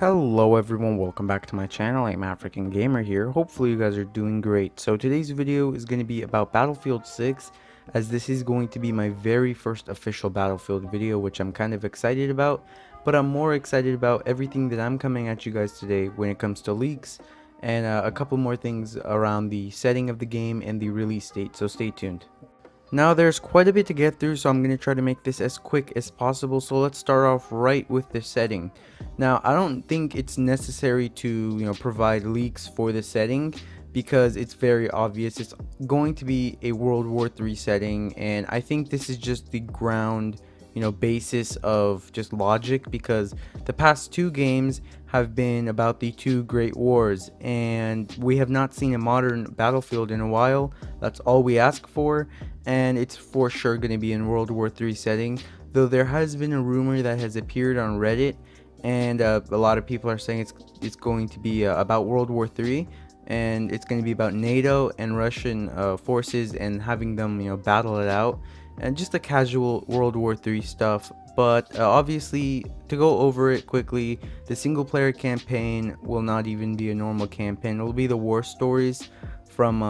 Hello everyone, welcome back to my channel. I'm African Gamer here. Hopefully you guys are doing great. So today's video is going to be about Battlefield 6, as this is going to be my very first official Battlefield video, which I'm kind of excited about. But I'm more excited about everything that I'm coming at you guys today when it comes to leaks and a couple more things around the setting of the game and the release date, so stay tuned. Now there's quite a bit to get through, so I'm going to try to make this as quick as possible. So let's start off right with the setting. Now I don't think it's necessary to provide leaks for the setting, because it's very obvious it's going to be a World War III setting, and I think this is just the ground basis of just logic, because the past two games have been about the two great wars, and we have not seen a modern battlefield in a while. That's all we ask for, and it's for sure going to be in World War III setting, though there has been a rumor that has appeared on Reddit, and a lot of people are saying it's going to be about World War III, and it's going to be about NATO and Russian forces and having them battle it out, and just the casual World War III stuff. But obviously, to go over it quickly, the single player campaign will not even be a normal campaign. It'll be the war stories from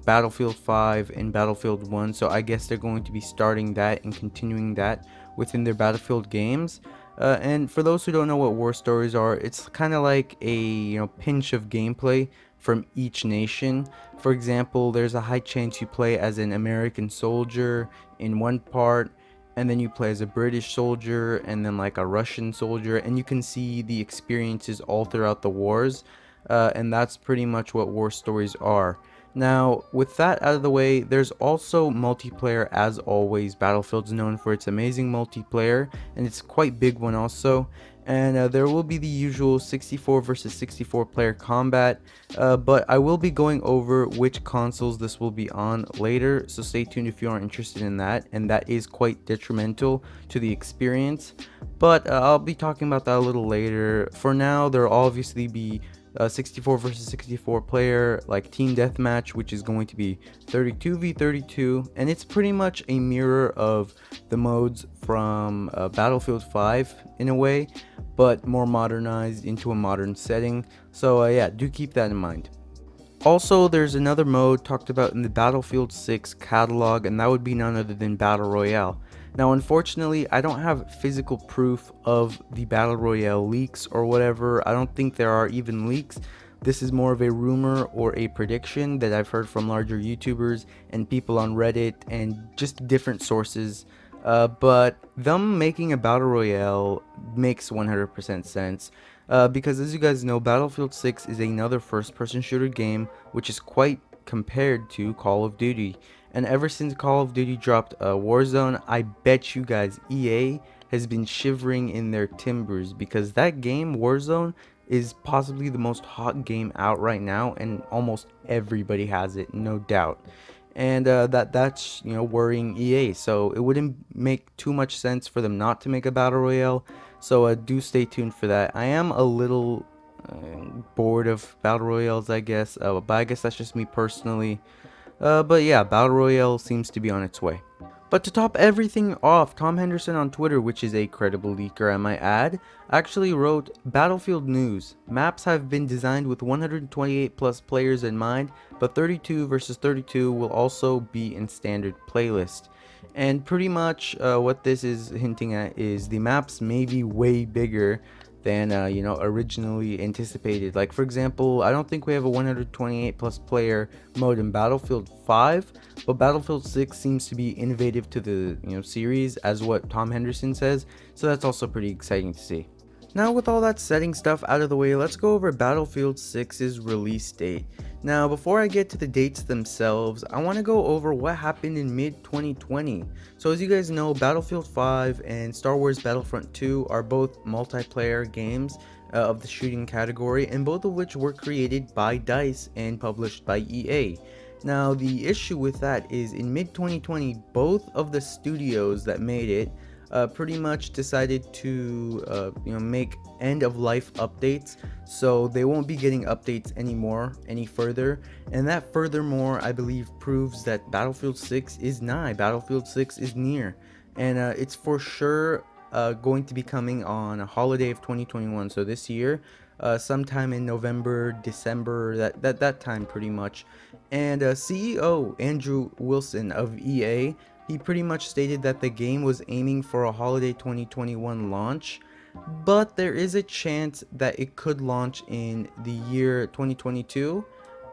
Battlefield 5 and Battlefield 1. So I guess they're going to be starting that and continuing that within their Battlefield games. And for those who don't know what war stories are, it's kind of like a pinch of gameplay from each nation. For example, there's a high chance you play as an American soldier in one part, and then you play as a British soldier, and then like a Russian soldier, and you can see the experiences all throughout the wars. And that's pretty much what war stories are. Now, with that out of the way, there's also multiplayer. As always, Battlefield's known for its amazing multiplayer, and it's quite big one also. And there will be the usual 64 versus 64 player combat, but I will be going over which consoles this will be on later, so stay tuned if you are interested in that, and that is quite detrimental to the experience. But I'll be talking about that a little later. For now, there will obviously be 64 versus 64 player like team deathmatch, which is going to be 32v32, and it's pretty much a mirror of the modes from Battlefield 5 in a way, but more modernized into a modern setting. So yeah, do keep that in mind. Also, there's another mode talked about in the Battlefield 6 catalog, and that would be none other than Battle Royale. Now, unfortunately, I don't have physical proof of the Battle Royale leaks or whatever. I don't think there are even leaks. This is more of a rumor or a prediction that I've heard from larger YouTubers and people on Reddit and just different sources. But them making a Battle Royale makes 100% sense. Because as you guys know, Battlefield 6 is another first-person shooter game which is quite compared to Call of Duty. And ever since Call of Duty dropped Warzone, I bet you guys EA has been shivering in their timbers, because that game, Warzone, is possibly the most hot game out right now, and almost everybody has it, no doubt. And that's worrying EA, so it wouldn't make too much sense for them not to make a battle royale. So do stay tuned for that. I am a little bored of battle royales, I guess, but I guess that's just me personally. But yeah, battle royale seems to be on its way. But to top everything off, Tom Henderson on Twitter, which is a credible leaker I might add, actually wrote, "Battlefield news. Maps have been designed with 128 plus players in mind, but 32 versus 32 will also be in standard playlist." And pretty much what this is hinting at is the maps may be way bigger than originally anticipated. Like, for example, I don't think we have a 128 plus player mode in Battlefield 5, but Battlefield 6 seems to be innovative to the series, as what Tom Henderson says, so that's also pretty exciting to see. Now, with all that setting stuff out of the way, let's go over Battlefield 6's release date. Now, before I get to the dates themselves, I want to go over what happened in mid-2020. So as you guys know, Battlefield 5 and Star Wars Battlefront 2 are both multiplayer games of the shooting category, and both of which were created by DICE and published by EA. Now, the issue with that is in mid-2020, both of the studios that made it pretty much decided to make end of life updates, so they won't be getting updates any further, and that furthermore I believe proves that Battlefield 6 is nigh, Battlefield 6 is near, and it's for sure going to be coming on a holiday of 2021, so this year, sometime in November, December, that time pretty much. And CEO Andrew Wilson of EA, he pretty much stated that the game was aiming for a holiday 2021 launch, but there is a chance that it could launch in the year 2022.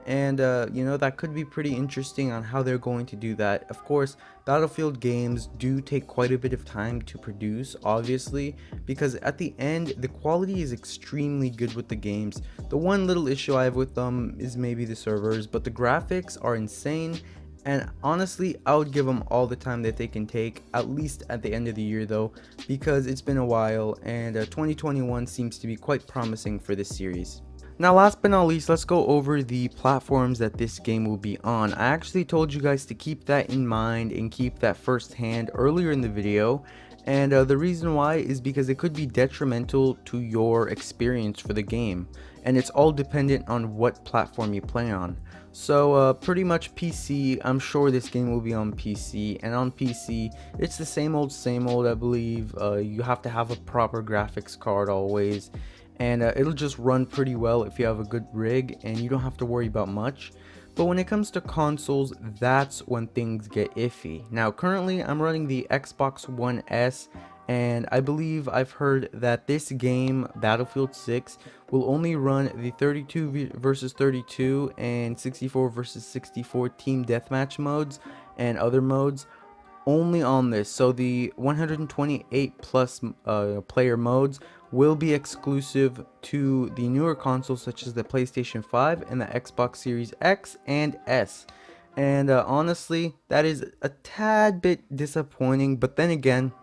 And that could be pretty interesting on how they're going to do that. Of course, Battlefield games do take quite a bit of time to produce, obviously, because at the end the quality is extremely good with the games. The one little issue I have with them is maybe the servers, but the graphics are insane. And honestly, I would give them all the time that they can take, at least at the end of the year though, because it's been a while, and 2021 seems to be quite promising for this series. Now, last but not least, let's go over the platforms that this game will be on. I actually told you guys to keep that in mind and keep that first hand earlier in the video. And the reason why is because it could be detrimental to your experience for the game. And it's all dependent on what platform you play on. So pretty much PC, I'm sure this game will be on PC. And on PC, it's the same old, I believe. You have to have a proper graphics card always. And it'll just run pretty well if you have a good rig and you don't have to worry about much. But when it comes to consoles, that's when things get iffy. Now currently I'm running the Xbox One S, and I believe I've heard that this game, Battlefield 6, will only run the 32 versus 32 and 64 versus 64 team deathmatch modes and other modes only on this. So the 128 plus player modes will be exclusive to the newer consoles such as the PlayStation 5 and the Xbox Series X and S. And honestly, that is a tad bit disappointing, but then again,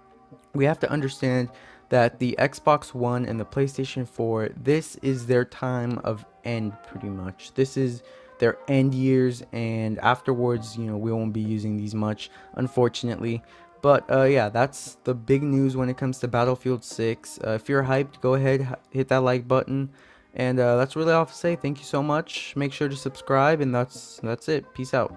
we have to understand that the Xbox One and the PlayStation 4, this is their time of end pretty much. This is their end years, and afterwards, we won't be using these much, unfortunately. But yeah, that's the big news when it comes to Battlefield 6. If you're hyped, go ahead, hit that like button. And that's really all I have to say. Thank you so much. Make sure to subscribe, and that's it. Peace out.